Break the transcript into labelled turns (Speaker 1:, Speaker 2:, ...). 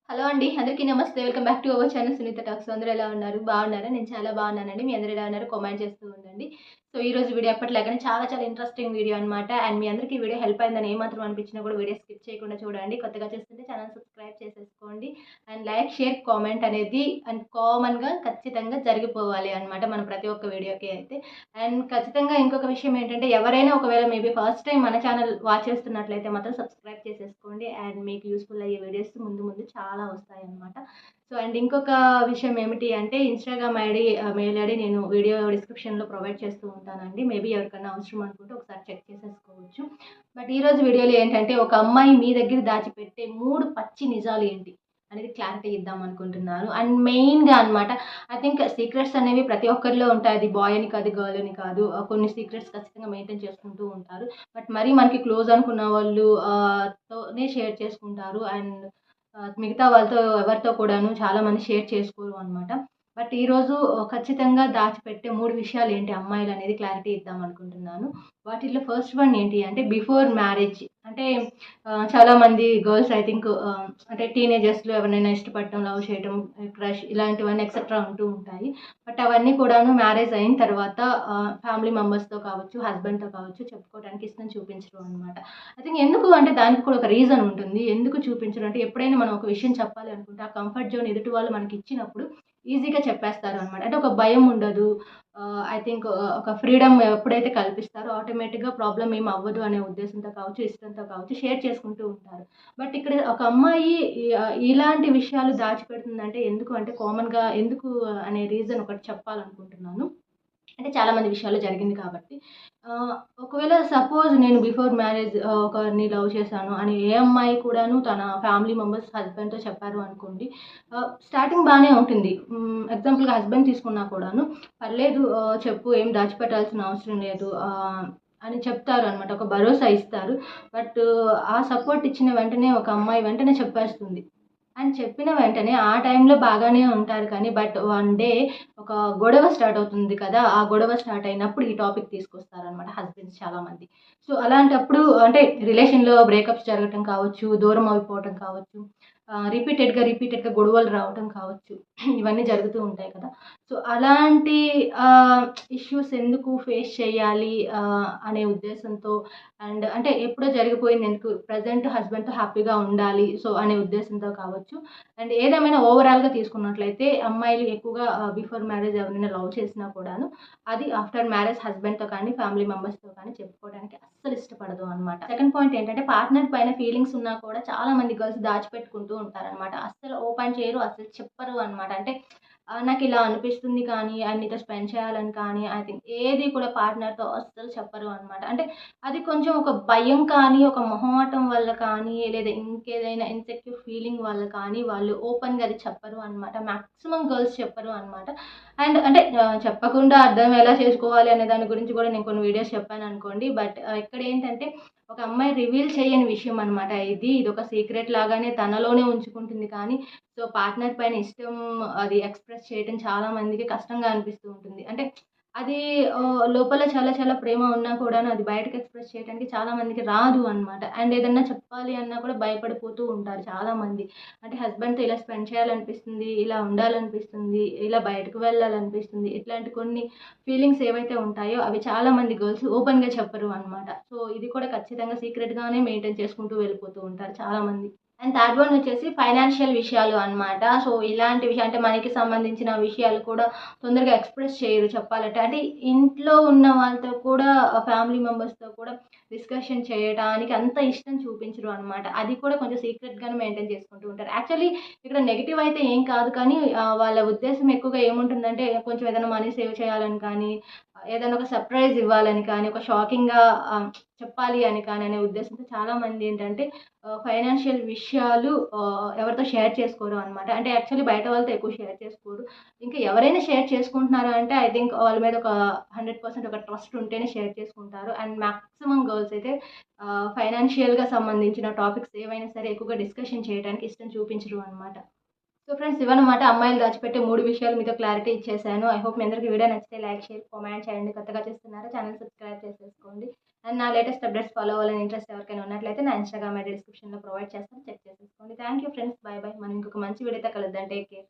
Speaker 1: Hello అండి. అందరికీ నమస్తే. Welcome back to our channel Sunitha talks. అందరూ ఎలా ఉన్నారు? బాగున్నారా? నేను చాలా బాగున్నానండి. మీ అందరూ ఎలా ఉన్నారు? కామెంట్ చేస్తూ ఉండండి. సో, ఈరోజు వీడియో ఎప్పటిలాగానే చాలా చాలా ఇంట్రెస్టింగ్ వీడియో అనమాట. అండ్ మీ అందరికీ ఈ వీడియో హెల్ప్ అయిందని ఏమాత్రం అనిపించినా కూడా వీడియో స్కిప్ చేయకుండా చూడండి. కొత్తగా చూస్తుంటే ఛానల్ సబ్స్క్రైబ్ చేసేసుకోండి. అండ్ లైక్, షేర్, కామెంట్ అనేది అండ్ కామన్‌గా ఖచ్చితంగా జరిగిపోవాలి అనమాట మన ప్రతి ఒక్క వీడియోకి అయితే. అండ్ ఖచ్చితంగా ఇంకొక విషయం ఏంటంటే ఎవరైనా ఒకవేళ మేబీ ఫస్ట్ టైం మన ఛానల్ వాచ్ చేస్తున్నట్లయితే మాత్రం సబ్స్క్రైబ్ చేసేసుకోండి. అండ్ మీకు యూస్‌ఫుల్ అయ్యే వీడియోస్ ముందు ముందు చాలా వస్తాయన్నమాట. సో, అండ్ ఇంకొక విషయం ఏమిటి అంటే ఇన్‌స్టాగ్రామ్ ఐడీ మెయిల్ ఐడీ నేను వీడియో డిస్క్రిప్షన్‌లో ప్రొవైడ్ చేస్తూ ఉంటానండి. మేబీ ఎవరికన్నా అవసరం అనుకుంటే ఒకసారి చెక్ చేసేసుకోవచ్చు. బట్ ఈరోజు వీడియోలో ఏంటంటే ఒక అమ్మాయి మీ దగ్గర దాచిపెట్టే 3 పచ్చి నిజాలు ఏంటి అనేది క్లారిటీ ఇద్దాం అనుకుంటున్నాను. అండ్ మెయిన్‌గా అనమాట ఐ థింక్ సీక్రెట్స్ అనేవి ప్రతి ఒక్కరిలో ఉంటాయి. అది బాయ్ అని కాదు, గర్ల్ అని కాదు. కొన్ని సీక్రెట్స్ ఖచ్చితంగా మెయింటైన్ చేసుకుంటూ ఉంటారు. బట్ మరీ మనకి క్లోజ్ అనుకున్న వాళ్ళు తోనే షేర్ చేసుకుంటారు. అండ్ మిగతా వాళ్ళతో ఎవరితో కూడాను చాలామంది షేర్ చేసుకోరు అనమాట. బట్ ఈరోజు ఖచ్చితంగా దాచిపెట్టే 3 విషయాలేంటి అమ్మాయిలనేది క్లారిటీ ఇద్దాం అనుకుంటున్నాను. వాటిల్లో ఫస్ట్ వన్ ఏంటి అంటే బిఫోర్ మ్యారేజ్. అంటే చాలామంది గర్ల్స్ ఐ థింక్ అంటే టీనేజర్స్‌లో ఎవరినైనా ఇష్టపడటం, లవ్ చేయటం, క్రష్ ఇలాంటివన్నీ ఎక్సెట్రా ఉంటూ ఉంటాయి. బట్ అవన్నీ కూడాను మ్యారేజ్ అయిన తర్వాత ఫ్యామిలీ మెంబర్స్‌తో కావచ్చు, హస్బెండ్‌తో కావచ్చు చెప్పుకోవడానికి ఇష్టం చూపించరు అనమాట. ఐ థింక్ ఎందుకు అంటే దానికి కూడా ఒక రీజన్ ఉంటుంది. ఎందుకు చూపించరు అంటే ఎప్పుడైనా మనం ఒక విషయం చెప్పాలి అనుకుంటే ఆ కంఫర్ట్ జోన్ ఎదుటి వాళ్ళు మనకి ఇచ్చినప్పుడు ఈజీగా చెప్పేస్తారు అనమాట. అంటే ఒక భయం ఉండదు. ఐ థింక్ ఒక ఫ్రీడమ్ ఎప్పుడైతే కల్పిస్తారో ఆటోమేటిక్‌గా ప్రాబ్లమ్ ఏమి అవ్వదు అనే ఉద్దేశంతో కావచ్చు, ఇష్టంతో కావచ్చు షేర్ చేసుకుంటూ ఉంటారు. బట్ ఇక్కడ ఒక అమ్మాయి ఇలాంటి విషయాలు దాచిపెడుతుందంటే ఎందుకు అంటే కామన్‌గా ఎందుకు అనే రీజన్ ఒకటి చెప్పాలనుకుంటున్నాను. అంటే చాలామంది విషయాల్లో జరిగింది కాబట్టి. ఒకవేళ సపోజ్ నేను బిఫోర్ మ్యారేజ్ ఒకరిని లవ్ చేశాను అని ఏ అమ్మాయి కూడాను తన ఫ్యామిలీ మెంబర్స్ హస్బెండ్‌తో చెప్పారు అనుకోండి. స్టార్టింగ్ బానే ఉంటుంది. ఎగ్జాంపుల్‌గా హస్బెండ్ తీసుకున్నా కూడాను పర్లేదు చెప్పు ఏం దాచిపెట్టాల్సిన అవసరం లేదు అని చెప్తారనమాట. ఒక భరోసా ఇస్తారు. బట్ ఆ సపోర్ట్ ఇచ్చిన వెంటనే ఒక అమ్మాయి వెంటనే చెప్పేస్తుంది. అని చెప్పిన వెంటనే ఆ టైంలో బాగానే ఉంటారు కానీ బట్ వన్ డే ఒక గొడవ స్టార్ట్ అవుతుంది కదా! ఆ గొడవ స్టార్ట్ అయినప్పుడు ఈ టాపిక్ తీసుకొస్తారనమాట హస్బెండ్స్ చాలామంది. సో, అలాంటప్పుడు అంటే రిలేషన్‌లో బ్రేకప్స్ జరగటం కావచ్చు, దూరం అయిపోవటం కావచ్చు, రిపీటెడ్‌గా గొడవలు రావటం కావచ్చు. ఇవన్నీ జరుగుతూ ఉంటాయి కదా! సో, అలాంటి ఆహ్, ఇష్యూస్ ఎందుకు ఫేస్ చేయాలి అనే ఉద్దేశంతో అండ్ అంటే ఎప్పుడో జరిగిపోయింది ఎందుకు ప్రెజెంట్ హస్బెండ్‌తో హ్యాపీగా ఉండాలి. సో, అనే ఉద్దేశంతో కావచ్చు. అండ్ ఏదేమైనా ఓవరాల్‌గా తీసుకున్నట్లయితే అమ్మాయిలు ఎక్కువగా బిఫోర్ మ్యారేజ్ ఎవరైనా లవ్ చేసినా కూడాను అది ఆఫ్టర్ మ్యారేజ్ హస్బెండ్‌తో కానీ, ఫ్యామిలీ మెంబర్స్‌తో కానీ చెప్పుకోవడానికి అస్సలు ఇష్టపడదు అనమాట. సెకండ్ పాయింట్ ఏంటంటే పార్ట్నర్ పైన ఫీలింగ్స్ ఉన్నా కూడా చాలా మంది గర్ల్స్ దాచిపెట్టుకుంటూ ఉంటారనమాట. అస్సలు ఓపెన్ చేయరు, అసలు చెప్పరు అనమాట. అంటే నాకిలా అనిపిస్తుంది కానీ, నీతో స్పెండ్ చేయాలని కానీ, ఐ థింక్ ఏది కూడా పార్ట్నర్‌తో అస్సలు చెప్పరు అనమాట. అంటే అది కొంచెం ఒక భయం కానీ, ఒక మొహమాటం వల్ల కానీ, లేదా ఇంకేదైనా ఇన్‌సెక్యూర్ ఫీలింగ్ వల్ల కానీ, వాళ్ళు ఓపెన్‌గా అది చెప్పరు అనమాట. మాక్సిమం గర్ల్స్ చెప్పరు అనమాట. అండ్ అంటే చెప్పకుండా అర్థం ఎలా చేసుకోవాలి అనే దాని గురించి కూడా నేను కొన్ని వీడియోస్ చెప్పాననుకోండి. బట్ ఇక్కడేంటంటే ఒక అమ్మాయి రివీల్ చేయని విషయం అనమాట ఇది. ఇదొక సీక్రెట్ లాగానే తనలోనే ఉంచుకుంటుంది కానీ, సో, పార్ట్నర్ పైన ఇష్టం అది ఎక్స్‌ప్రెస్ చేయటం చాలా మందికి కష్టంగా అనిపిస్తూ ఉంటుంది. అంటే అది లోపల చాలా చాలా ప్రేమ ఉన్నా కూడాను అది బయటకి ఎక్స్‌ప్రెస్ చేయడానికి చాలా మందికి రాదు అనమాట. అండ్ ఏదన్నా చెప్పాలి అన్నా కూడా భయపడిపోతూ ఉంటారు చాలామంది. అంటే హస్బెండ్‌తో ఇలా స్పెండ్ చేయాలనిపిస్తుంది, ఇలా ఉండాలనిపిస్తుంది, ఇలా బయటకు వెళ్ళాలనిపిస్తుంది. ఇట్లాంటి కొన్ని ఫీలింగ్స్ ఏవైతే ఉంటాయో అవి చాలా మంది గర్ల్స్ ఓపెన్‌గా చెప్పరు అనమాట. సో, ఇది కూడా ఖచ్చితంగా సీక్రెట్‌గానే మెయింటైన్ చేసుకుంటూ వెళ్ళిపోతూ ఉంటారు చాలామంది. అండ్ థర్డ్ వన్ వచ్చేసి ఫైనాన్షియల్ విషయాలు అనమాట. సో, ఇలాంటి విషయాలు అంటే మనీకి సంబంధించిన విషయాలు కూడా తొందరగా ఎక్స్‌ప్రెస్ చేయరు చెప్పాలంటే. అంటే ఇంట్లో ఉన్న వాళ్ళతో కూడా ఫ్యామిలీ మెంబర్స్‌తో కూడా డిస్కషన్ చేయడానికి అంత ఇష్టం చూపించరు అనమాట. అది కూడా కొంచెం సీక్రెట్‌గానే మెయింటైన్ చేసుకుంటూ ఉంటారు. యాక్చువల్లీ ఇక్కడ నెగెటివ్ అయితే ఏం కాదు కానీ వాళ్ళ ఉద్దేశ్యం ఎక్కువగా ఏముంటుందంటే కొంచెం ఏదైనా మనీ సేవ్ చేయాలని కానీ, ఏదైనా ఒక సర్ప్రైజ్ ఇవ్వాలని కానీ, ఒక షాకింగ్‌గా చెప్పాలి అని కానీ అనే ఉద్దేశంతో చాలామంది ఏంటంటే ఫైనాన్షియల్ విషయాలు ఎవరితో షేర్ చేసుకోరు అనమాట. అంటే యాక్చువల్లీ బయట వాళ్ళతో ఎక్కువ షేర్ చేసుకోరు. ఇంకా ఎవరైనా షేర్ చేసుకుంటున్నారు అంటే ఐ థింక్ వాళ్ళ మీద ఒక 100% ఒక ట్రస్ట్ ఉంటేనే షేర్ చేసుకుంటారు. అండ్ మాక్సిమం గర్ల్స్ అయితే ఫైనాన్షియల్‌గా సంబంధించిన టాపిక్స్ ఏవైనా సరే ఎక్కువగా డిస్కషన్ చేయడానికి ఇష్టం చూపించరు అనమాట. సో ఫ్రెండ్స్ ఇవన్నమాట అమ్మాయిలు దాచిపెట్టే 3 విషయాలు మీతో క్లారిటీ ఇచ్చేసాను. ఐ హోప్ మీ అందరికీ వీడియో నచ్చితే లైక్, షేర్, కామెంట్ చేయండి. కొత్తగా చూస్తున్నారా ఛానల్ సబ్స్క్రైబ్ చేసేసుకోండి. అండ్ నా లేటెస్ట్ అప్డేట్స్ ఫాలో అవ్వాలని ఇంట్రెస్ట్ ఎవరికైనా ఉన్నట్లయితే నా ఇన్స్టాగ్రామ్ ఐడి డిస్క్రిప్షన్లో ప్రొవైడ్ చేస్తాను, చెక్ చేసేసుకోండి. Thank you friends, by by. మనం ఇంకొక మంచి వీడియోతో కలుద్దాం. Take care.